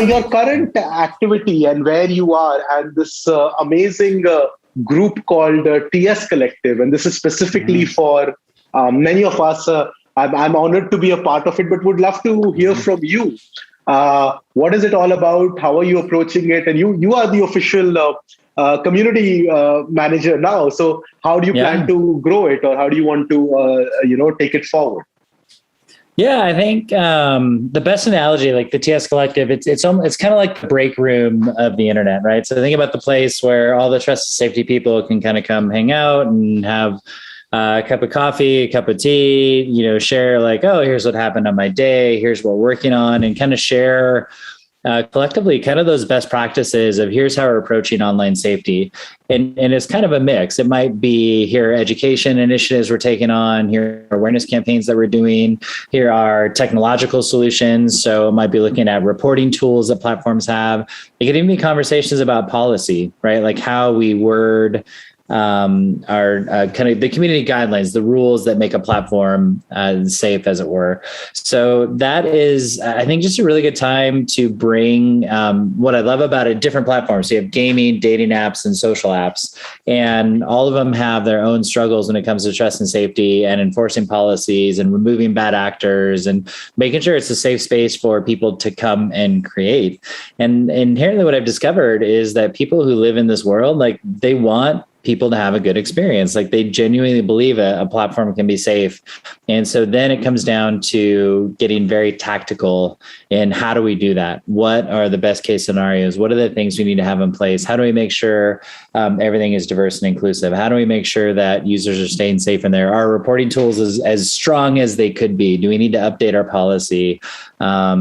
Your current activity and where you are, and this amazing group called TS Collective, and this is specifically for many of us. I'm honored to be a part of it, but would love to hear from you. What is it all about? How are you approaching it? And you are the official community manager now. So how do you plan to grow it, or how do you want to take it forward? Yeah, I think the best analogy, like the TS Collective, it's kind of like the break room of the internet, right? So think about the place where all the trust and safety people can kind of come hang out and have a cup of coffee, a cup of tea, share like, oh, here's what happened on my day, here's what we're working on, and kind of share collectively kind of those best practices of here's how we're approaching online safety. And it's kind of a mix. It might be here are education initiatives we're taking on, here are awareness campaigns that we're doing, here are technological solutions. So it might be looking at reporting tools that platforms have. It could even be conversations about policy, right? Like how we word our kind of the community guidelines, the rules that make a platform safe, as it were. So that is, I think, just a really good time to bring what I love about it, different platforms. So you have gaming, dating apps, and social apps, and all of them have their own struggles when it comes to trust and safety and enforcing policies and removing bad actors and making sure it's a safe space for people to come and create. And inherently what I've discovered is that people who live in this world, like they want people to have a good experience. Like they genuinely believe a platform can be safe. And so then it comes down to getting very tactical in how do we do that? What are the best case scenarios? What are the things we need to have in place? How do we make sure everything is diverse and inclusive? How do we make sure that users are staying safe in there? Are reporting tools as strong as they could be? Do we need to update our policy? I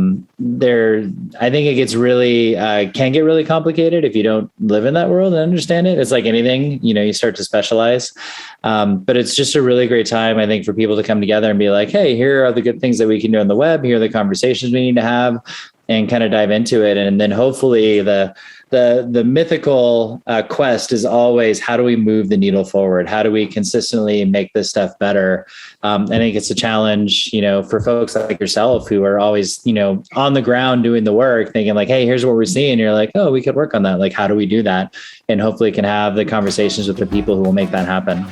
think it gets really, can get really complicated if you don't live in that world and understand it. It's like anything, you start to specialize. But it's just a really great time, I think, for people to come together and be like, hey, here are the good things that we can do on the web. Here are the conversations we need to have, and kind of dive into it. And then hopefully the mythical quest is always, how do we move the needle forward? How do we consistently make this stuff better? I think it's a challenge, for folks like yourself who are always, on the ground doing the work, thinking like, hey, here's what we're seeing. You're like, oh, we could work on that. Like, how do we do that? And hopefully can have the conversations with the people who will make that happen.